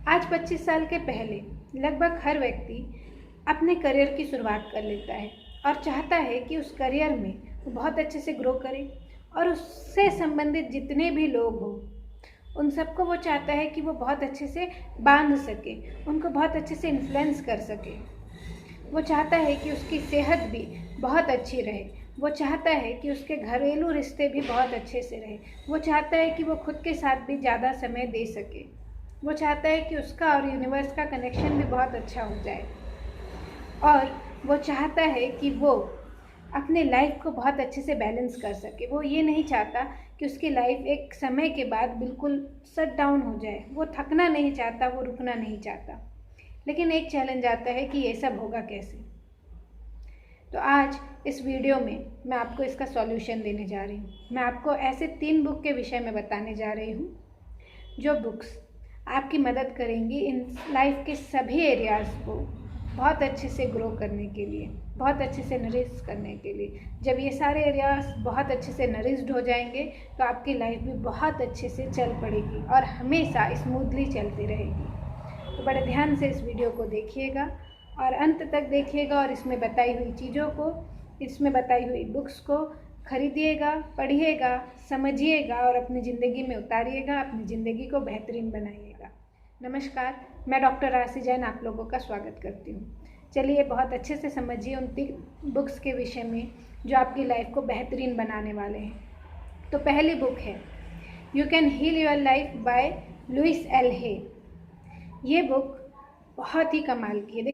आज 25 साल के पहले लगभग हर व्यक्ति अपने करियर की शुरुआत कर लेता है और चाहता है कि उस करियर में वो बहुत अच्छे से ग्रो करे और उससे संबंधित जितने भी लोग हों उन सबको वो चाहता है कि वो बहुत अच्छे से बांध सके, उनको बहुत अच्छे से इन्फ्लुएंस कर सके। वो चाहता है कि उसकी सेहत भी बहुत अच्छी रहे, वो चाहता है कि उसके घरेलू रिश्ते भी बहुत अच्छे से रहे, वो चाहता है कि वो खुद के साथ भी ज़्यादा समय दे सके, वो चाहता है कि उसका और यूनिवर्स का कनेक्शन भी बहुत अच्छा हो जाए और वो चाहता है कि वो अपने लाइफ को बहुत अच्छे से बैलेंस कर सके। वो ये नहीं चाहता कि उसकी लाइफ एक समय के बाद बिल्कुल शट डाउन हो जाए। वो थकना नहीं चाहता, वो रुकना नहीं चाहता। लेकिन एक चैलेंज आता है कि ये सब होगा कैसे। तो आज इस वीडियो में मैं आपको इसका सॉल्यूशन देने जा रही हूँ। मैं आपको ऐसे 3 बुक के विषय में बताने जा रही हूँ जो बुक्स आपकी मदद करेंगी इन लाइफ के सभी एरियाज़ को बहुत अच्छे से ग्रो करने के लिए, बहुत अच्छे से नरिश करने के लिए। जब ये सारे एरियाज बहुत अच्छे से नरिश्ड हो जाएंगे तो आपकी लाइफ भी बहुत अच्छे से चल पड़ेगी और हमेशा स्मूथली चलती रहेगी। तो बड़े ध्यान से इस वीडियो को देखिएगा और अंत तक देखिएगा और इसमें बताई हुई चीज़ों को, इसमें बताई हुई बुक्स को खरीदिएगा, पढ़िएगा, समझिएगा और अपनी ज़िंदगी में उतारिएगा, अपनी ज़िंदगी को बेहतरीन बनाइएगा। नमस्कार, मैं डॉक्टर राशि जैन आप लोगों का स्वागत करती हूँ। चलिए बहुत अच्छे से समझिए उन 3 बुक्स के विषय में जो आपकी लाइफ को बेहतरीन बनाने वाले हैं। तो पहली बुक है you can heal your life by Louise L Hay. ये बुक बहुत ही कमाल की है।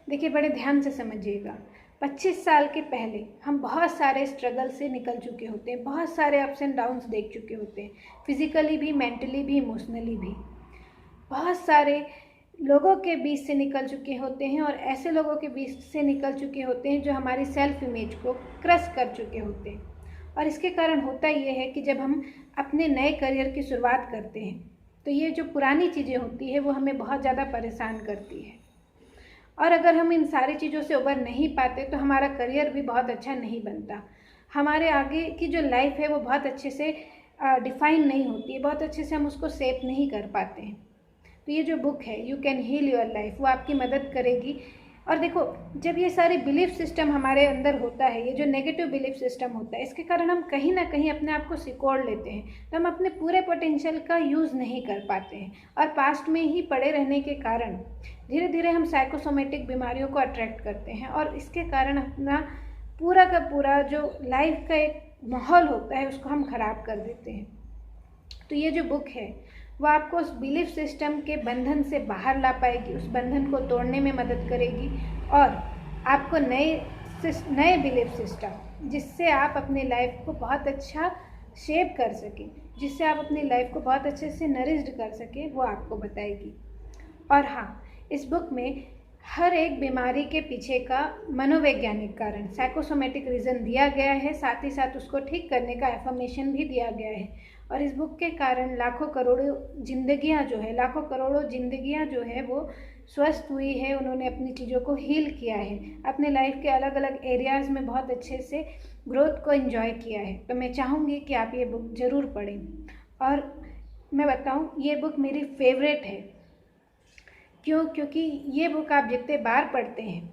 देखिए बड़े ध्यान से समझिएगा। 25 साल के पहले हम बहुत सारे स्ट्रगल से निकल चुके होते हैं, बहुत सारे अप्स एंड डाउन्स देख चुके होते हैं, फिजिकली भी, मेंटली भी, इमोशनली भी। बहुत सारे लोगों के बीच से निकल चुके होते हैं और ऐसे लोगों के बीच से निकल चुके होते हैं जो हमारी सेल्फ इमेज को क्रश कर चुके होते हैं। और इसके कारण होता ये है कि जब हम अपने नए करियर की शुरुआत करते हैं तो ये जो पुरानी चीज़ें होती है वो हमें बहुत ज़्यादा परेशान करती है और अगर हम इन सारी चीज़ों से उबर नहीं पाते तो हमारा करियर भी बहुत अच्छा नहीं बनता। हमारे आगे की जो लाइफ है वो बहुत अच्छे से डिफाइन नहीं होती है, बहुत अच्छे से हम उसको सेप नहीं कर पाते हैं। तो ये जो बुक है you can heal your life वो आपकी मदद करेगी। और देखो, जब ये सारे बिलीफ सिस्टम हमारे अंदर होता है, ये जो नेगेटिव बिलीफ सिस्टम होता है, इसके कारण हम कहीं ना कहीं अपने आप को सिकोड़ लेते हैं, तो हम अपने पूरे पोटेंशियल का यूज़ नहीं कर पाते हैं और पास्ट में ही पड़े रहने के कारण धीरे धीरे हम साइकोसोमेटिक बीमारियों को अट्रैक्ट करते हैं और इसके कारण अपना पूरा का पूरा जो लाइफ का एक माहौल होता है उसको हम ख़राब कर देते हैं। तो ये जो बुक है वो आपको उस बिलीफ सिस्टम के बंधन से बाहर ला पाएगी, उस बंधन को तोड़ने में मदद करेगी और आपको नए बिलीफ सिस्टम जिससे आप अपनी लाइफ को बहुत अच्छा शेप कर सकें, जिससे आप अपनी लाइफ को बहुत अच्छे से नरिश्ड कर सकें, वो आपको बताएगी। और हाँ, इस बुक में हर एक बीमारी के पीछे का मनोवैज्ञानिक कारण, साइकोसोमेटिक रीज़न दिया गया है, साथ ही साथ उसको ठीक करने का एफर्मेशन भी दिया गया है। और इस बुक के कारण लाखों करोड़ों जिंदगियां जो है वो स्वस्थ हुई है, उन्होंने अपनी चीज़ों को हील किया है, अपने लाइफ के अलग अलग एरियाज़ में बहुत अच्छे से ग्रोथ को एंजॉय किया है। तो मैं चाहूँगी कि आप ये बुक ज़रूर पढ़ें। और मैं बताऊँ, ये बुक मेरी फेवरेट है। क्यों? क्योंकि ये बुक आप जितने बार पढ़ते हैं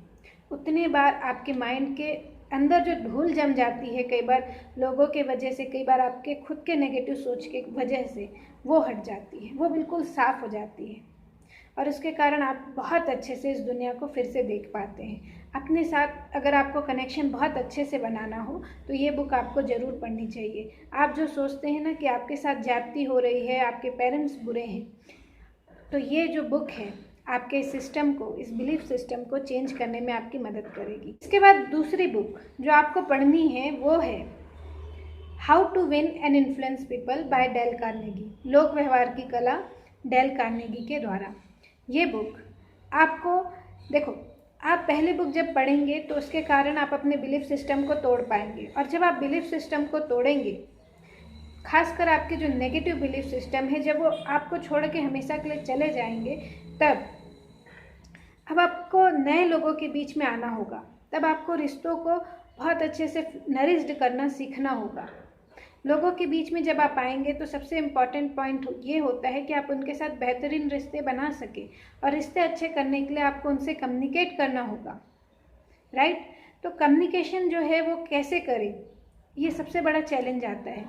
उतने बार आपके माइंड के अंदर जो धूल जम जाती है, कई बार लोगों के वजह से, कई बार आपके खुद के नेगेटिव सोच के वजह से, वो हट जाती है, वो बिल्कुल साफ़ हो जाती है और उसके कारण आप बहुत अच्छे से इस दुनिया को फिर से देख पाते हैं। अपने साथ अगर आपको कनेक्शन बहुत अच्छे से बनाना हो तो ये बुक आपको ज़रूर पढ़नी चाहिए। आप जो सोचते हैं ना कि आपके साथ ज्यादती हो रही है, आपके पेरेंट्स बुरे हैं, तो ये जो बुक है आपके सिस्टम को, इस बिलीफ सिस्टम को चेंज करने में आपकी मदद करेगी। इसके बाद दूसरी बुक जो आपको पढ़नी है वो है how to win and influence people by Dale Carnegie, लोक व्यवहार की कला, डेल कार्नेगी के द्वारा। ये बुक आपको, देखो, आप पहली बुक जब पढ़ेंगे तो उसके कारण आप अपने बिलीफ सिस्टम को तोड़ पाएंगे और जब आप बिलीफ सिस्टम को तोड़ेंगे, खासकर आपके जो नेगेटिव बिलीफ सिस्टम है, जब वो आपको छोड़ के हमेशा के लिए चले जाएंगे, तब अब आपको नए लोगों के बीच में आना होगा, तब आपको रिश्तों को बहुत अच्छे से नरिश्ड करना सीखना होगा। लोगों के बीच में जब आप आएंगे तो सबसे इम्पॉर्टेंट पॉइंट ये होता है कि आप उनके साथ बेहतरीन रिश्ते बना सके, और रिश्ते अच्छे करने के लिए आपको उनसे कम्युनिकेट करना होगा, राइट। तो कम्युनिकेशन जो है वो कैसे करें, ये सबसे बड़ा चैलेंज आता है।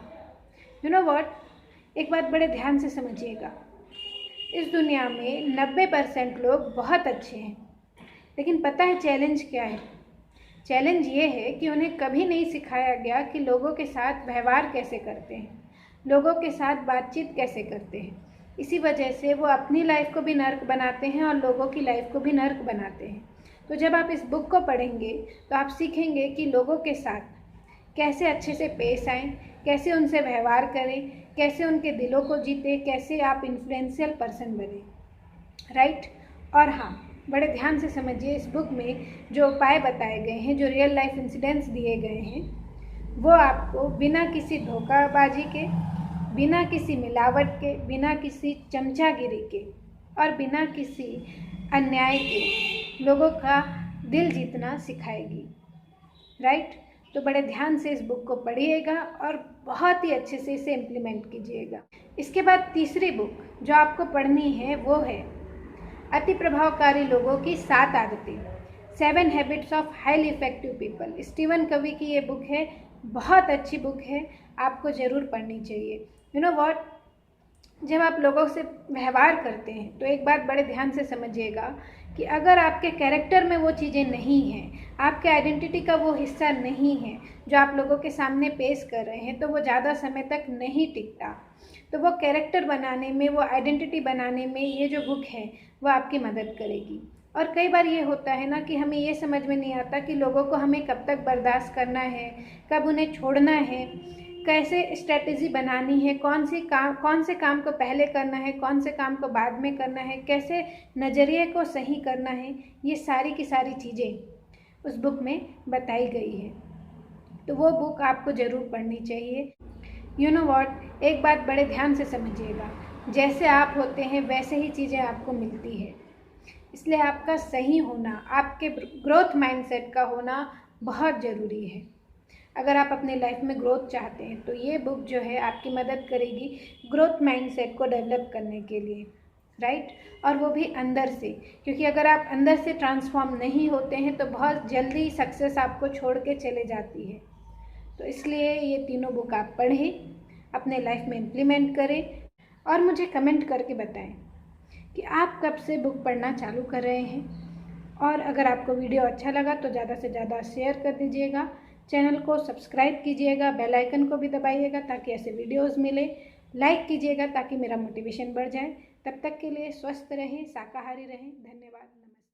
यू नो व्हाट, एक बात बड़े ध्यान से समझिएगा, इस दुनिया में 90% लोग बहुत अच्छे हैं, लेकिन पता है चैलेंज क्या है? चैलेंज ये है कि उन्हें कभी नहीं सिखाया गया कि लोगों के साथ व्यवहार कैसे करते हैं, लोगों के साथ बातचीत कैसे करते हैं। इसी वजह से वो अपनी लाइफ को भी नर्क बनाते हैं और लोगों की लाइफ को भी नर्क बनाते हैं। तो जब आप इस बुक को पढ़ेंगे तो आप सीखेंगे कि लोगों के साथ कैसे अच्छे से पेश आएँ, कैसे उनसे व्यवहार करें, कैसे उनके दिलों को जीते, कैसे आप इन्फ्लुएंशियल पर्सन बने, राइट। और हाँ, बड़े ध्यान से समझिए, इस बुक में जो उपाय बताए गए हैं, जो रियल लाइफ इंसिडेंट्स दिए गए हैं, वो आपको बिना किसी धोखाबाजी के, बिना किसी मिलावट के, बिना किसी चमचागिरी के और बिना किसी अन्याय के लोगों का दिल जीतना सिखाएगी, राइट। तो बड़े ध्यान से इस बुक को पढ़िएगा और बहुत ही अच्छे से इसे इम्प्लीमेंट कीजिएगा। इसके बाद तीसरी बुक जो आपको पढ़नी है वो है अति प्रभावकारी लोगों की 7 आदतें, 7 habits of highly effective people. Steven कवी की ये बुक है, बहुत अच्छी बुक है, आपको ज़रूर पढ़नी चाहिए। यू नो व्हाट, जब आप लोगों से व्यवहार करते हैं तो एक बात बड़े ध्यान से समझिएगा कि अगर आपके कैरेक्टर में वो चीज़ें नहीं हैं, आपके आइडेंटिटी का वो हिस्सा नहीं है जो आप लोगों के सामने पेश कर रहे हैं, तो वो ज़्यादा समय तक नहीं टिकता। तो वो कैरेक्टर बनाने में, वो आइडेंटिटी बनाने में ये जो बुक है वो आपकी मदद करेगी। और कई बार ये होता है ना कि हमें ये समझ में नहीं आता कि लोगों को हमें कब तक बर्दाश्त करना है, कब उन्हें छोड़ना है, कैसे स्ट्रेटजी बनानी है, कौन से काम को पहले करना है, कौन से काम को बाद में करना है, कैसे नज़रिए को सही करना है। ये सारी की सारी चीज़ें उस बुक में बताई गई है। तो वो बुक आपको ज़रूर पढ़नी चाहिए। यू नो व्हाट, एक बात बड़े ध्यान से समझिएगा, जैसे आप होते हैं वैसे ही चीज़ें आपको मिलती है। इसलिए आपका सही होना, आपके ग्रोथ माइंडसेट का होना बहुत ज़रूरी है। अगर आप अपने लाइफ में ग्रोथ चाहते हैं तो ये बुक जो है आपकी मदद करेगी ग्रोथ माइंडसेट को डेवलप करने के लिए, राइट। और वो भी अंदर से, क्योंकि अगर आप अंदर से ट्रांसफॉर्म नहीं होते हैं तो बहुत जल्दी सक्सेस आपको छोड़ के चले जाती है। तो इसलिए ये तीनों बुक आप पढ़ें, अपने लाइफ में इम्प्लीमेंट करें और मुझे कमेंट करके बताएं कि आप कब से बुक पढ़ना चालू कर रहे हैं। और अगर आपको वीडियो अच्छा लगा तो ज़्यादा से ज़्यादा शेयर कर दीजिएगा, चैनल को सब्सक्राइब कीजिएगा, बेल आइकन को भी दबाइएगा ताकि ऐसे वीडियोस मिले, लाइक कीजिएगा ताकि मेरा मोटिवेशन बढ़ जाए। तब तक के लिए स्वस्थ रहें, शाकाहारी रहें। धन्यवाद, नमस्ते।